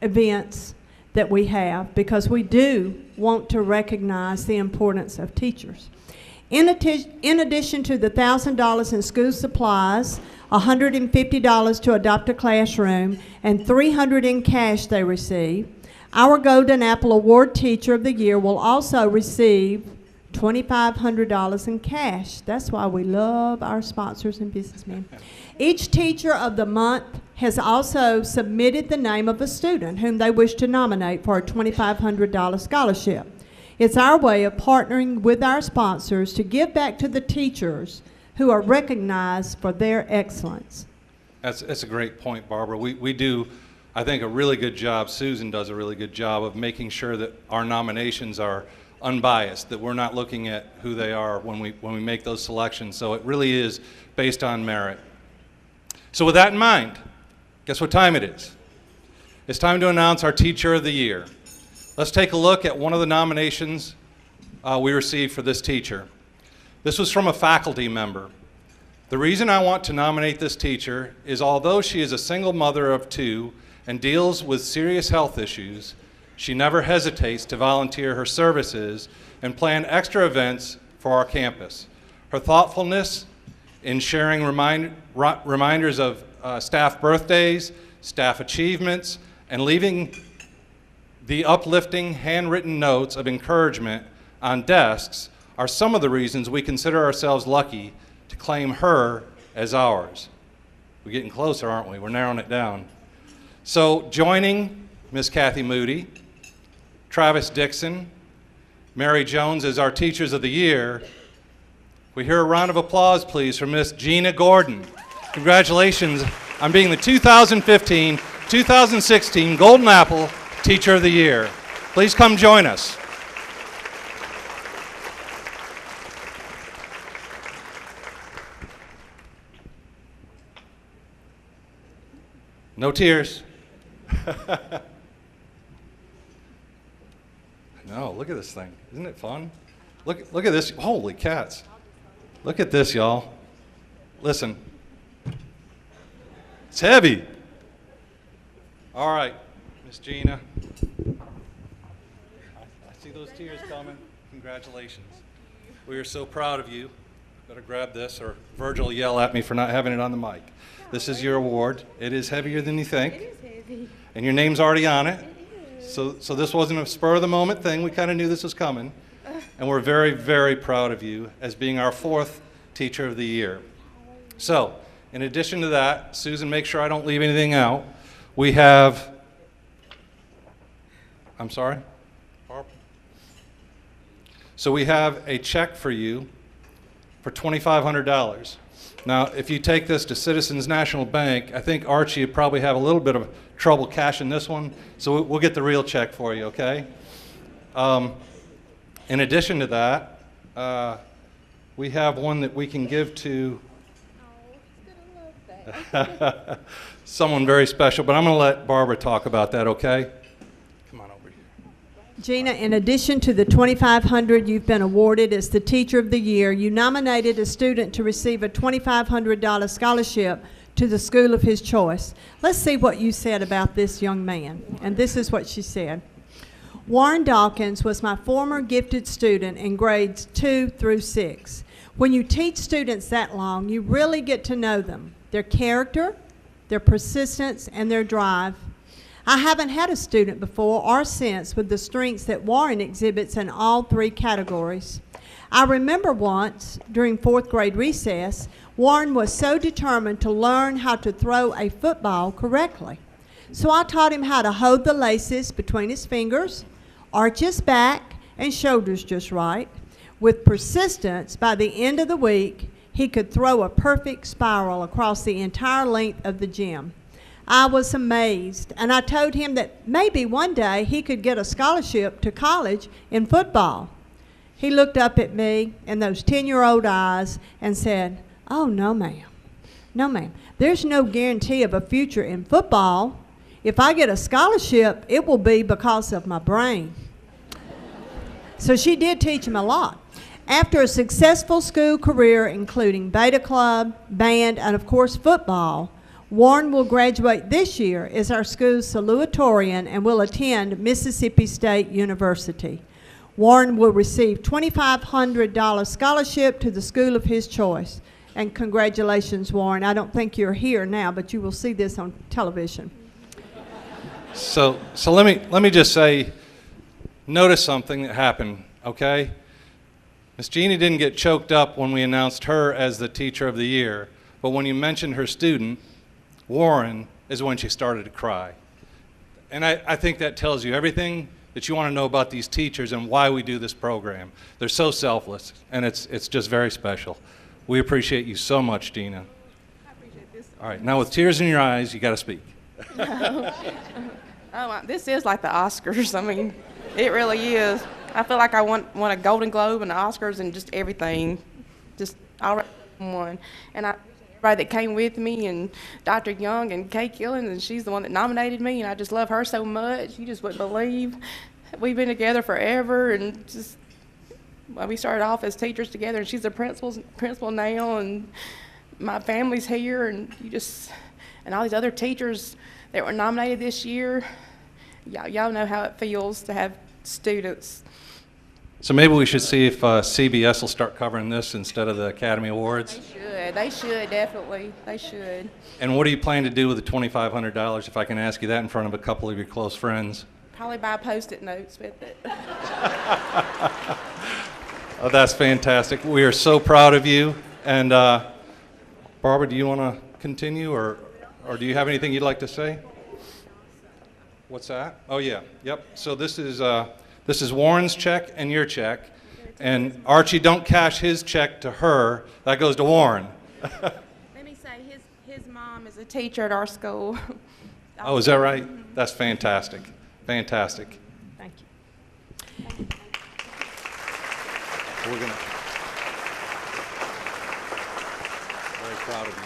events that we have, because we do want to recognize the importance of teachers. In addition to the $1,000 in school supplies, $150 to adopt a classroom, and $300 in cash they receive, our Golden Apple Award Teacher of the Year will also receive $2,500 in cash. That's why we love our sponsors and businessmen. Each teacher of the month has also submitted the name of a student whom they wish to nominate for a $2,500 scholarship. It's our way of partnering with our sponsors to give back to the teachers who are recognized for their excellence. That's a great point, Barbara. We do, I think, a really good job. Susan does a really good job of making sure that our nominations are unbiased, that we're not looking at who they are when we make those selections. So it really is based on merit. So with that in mind, guess what time it is? It's time to announce our Teacher of the Year. Let's take a look at one of the nominations we received for this teacher. This was from a faculty member. The reason I want to nominate this teacher is although she is a single mother of 2 and deals with serious health issues, she never hesitates to volunteer her services and plan extra events for our campus. Her thoughtfulness in sharing reminders of staff birthdays, staff achievements, and leaving the uplifting handwritten notes of encouragement on desks are some of the reasons we consider ourselves lucky to claim her as ours. We're getting closer, aren't we? We're narrowing it down. So joining Miss Kathy Moody, Travis Dixon, Mary Jones as our Teachers of the Year, we hear a round of applause, please, for Miss Gina Gordon. Congratulations on being the 2015-2016 Golden Apple Teacher of the Year. Please come join us. No tears. No, look at this thing. Isn't it fun? Look at this. Holy cats. Look at this, y'all. Listen. It's heavy. All right, Miss Gina. I see those tears coming. Congratulations. We are so proud of you. Better grab this or Virgil will yell at me for not having it on the mic. This is your award. It is heavier than you think. It is heavy. And your name's already on it. So this wasn't a spur of the moment thing. We kind of knew this was coming. And we're very, very proud of you as being our 4th Teacher of the Year. So, in addition to that, Susan, make sure I don't leave anything out. We have, I'm sorry? So we have a check for you for $2,500. Now, if you take this to Citizens National Bank, I think Archie would probably have a little bit of trouble cashing this one, so we'll get the real check for you, okay? In addition to that, we have one that we can give to someone very special, but I'm going to let Barbara talk about that, okay? Come on over here. Gina, in addition to the $2,500 you've been awarded as the Teacher of the Year, you nominated a student to receive a $2,500 scholarship to the school of his choice. Let's see what you said about this young man. And this is what she said. Warren Dawkins was my former gifted student in grades 2 through 6. When you teach students that long, you really get to know them, their character, their persistence, and their drive. I haven't had a student before or since with the strengths that Warren exhibits in all 3 categories. I remember once, during 4th grade recess, Warren was so determined to learn how to throw a football correctly. So I taught him how to hold the laces between his fingers, arch his back and shoulders just right. With persistence, by the end of the week, he could throw a perfect spiral across the entire length of the gym. I was amazed, and I told him that maybe one day he could get a scholarship to college in football. He looked up at me in those 10-year-old eyes and said, "Oh, no, ma'am. No, ma'am. There's no guarantee of a future in football. If I get a scholarship, it will be because of my brain." So she did teach him a lot. After a successful school career, including Beta Club, band, and of course football, Warren will graduate this year as our school's salutatorian and will attend Mississippi State University. Warren will receive $2,500 scholarship to the school of his choice. And congratulations, Warren. I don't think you're here now, but you will see this on television. So let me just say, notice something that happened, okay? Miss Jeannie didn't get choked up when we announced her as the Teacher of the Year, but when you mentioned her student, Warren, is when she started to cry. And I think that tells you everything that you want to know about these teachers and why we do this program. They're so selfless, and it's just very special. We appreciate you so much, Gina. I appreciate this. All right, now with tears in your eyes, you got to speak. This is like the Oscars. I mean, it really is. I feel like I won a Golden Globe and the Oscars and just everything. Just all right one. And I everybody that came with me, and Dr. Young and Kay Killens, and she's the one that nominated me, and I just love her so much. You just wouldn't believe. We've been together forever, and just well, we started off as teachers together, and she's a principal now, and my family's here, and and all these other teachers that were nominated this year. Y'all know how it feels to have students. So maybe we should see if CBS will start covering this instead of the Academy Awards. They should, definitely. They should. And what do you plan to do with the $2,500, if I can ask you that in front of a couple of your close friends? Probably buy Post-it notes with it. Oh, that's fantastic. We are so proud of you. And Barbara, do you want to continue, or do you have anything you'd like to say? What's that? Oh, yeah. Yep. So this is Warren's check and your check. And Archie, don't cash his check to her. That goes to Warren. Let me say, his mom is a teacher at our school. Oh, is that right? That's fantastic. Fantastic. Thank you. We're going to... Very proud of you.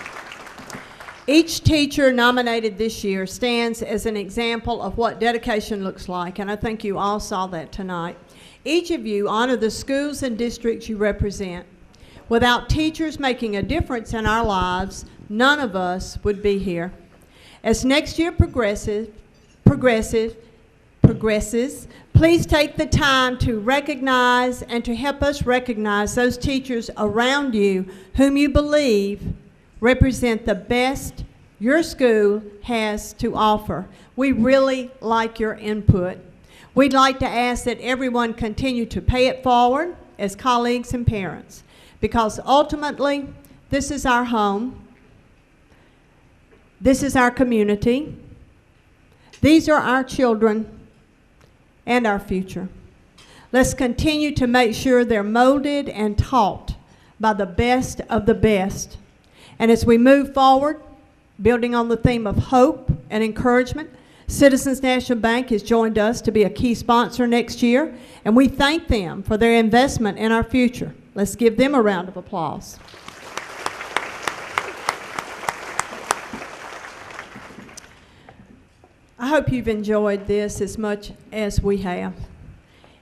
Each teacher nominated this year stands as an example of what dedication looks like, and I think you all saw that tonight. Each of you honor the schools and districts you represent. Without teachers making a difference in our lives, none of us would be here. As next year progresses, please take the time to recognize and to help us recognize those teachers around you whom you believe represent the best your school has to offer. We really like your input. We'd like to ask that everyone continue to pay it forward as colleagues and parents, because ultimately, this is our home. This is our community. These are our children and our future. Let's continue to make sure they're molded and taught by the best of the best. And as we move forward, building on the theme of hope and encouragement, Citizens National Bank has joined us to be a key sponsor next year, and we thank them for their investment in our future. Let's give them a round of applause. I hope you've enjoyed this as much as we have.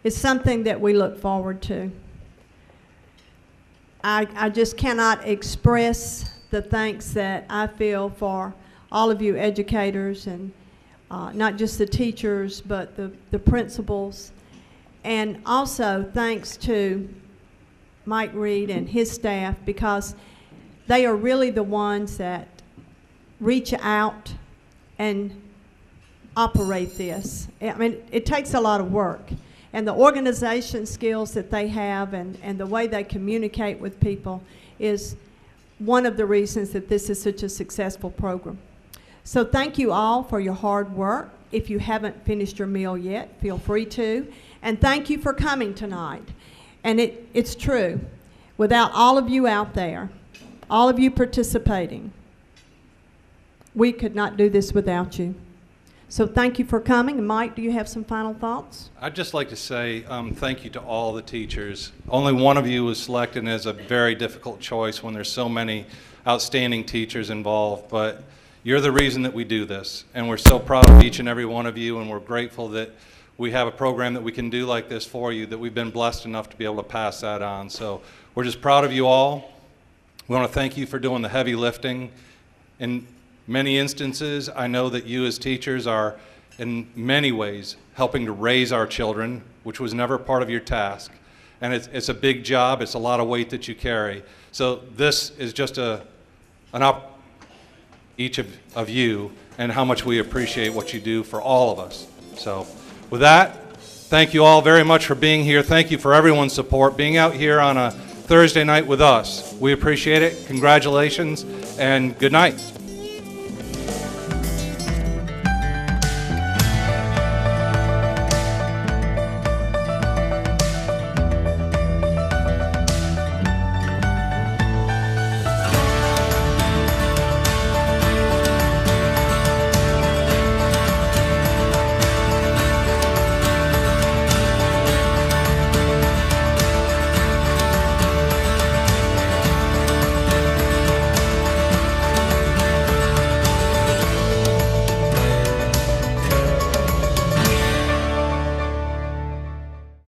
It's something that we look forward to. I just cannot express the thanks that I feel for all of you educators, and not just the teachers, but the principals. And also thanks to Mike Reed and his staff, because they are really the ones that reach out and operate this. I mean, it takes a lot of work. And the organization skills that they have and the way they communicate with people is one of the reasons that this is such a successful program. So thank you all for your hard work. If you haven't finished your meal yet, feel free to. And thank you for coming tonight. And it's true. Without all of you out there, all of you participating, we could not do this without you. So thank you for coming. And Mike, do you have some final thoughts? I'd just like to say thank you to all the teachers. Only one of you was selected as a very difficult choice when there's so many outstanding teachers involved, but you're the reason that we do this, and we're so proud of each and every one of you, and we're grateful that we have a program that we can do like this for you, that we've been blessed enough to be able to pass that on. So we're just proud of you all. We want to thank you for doing the heavy lifting. In many instances, I know that you as teachers are in many ways helping to raise our children, which was never part of your task. And it's a big job. It's a lot of weight that you carry. So this is just an opportunity each of you, and how much we appreciate what you do for all of us. So with that, Thank you all very much for being here. Thank you for everyone's support, being out here on a Thursday night with us. We appreciate it. Congratulations and good night.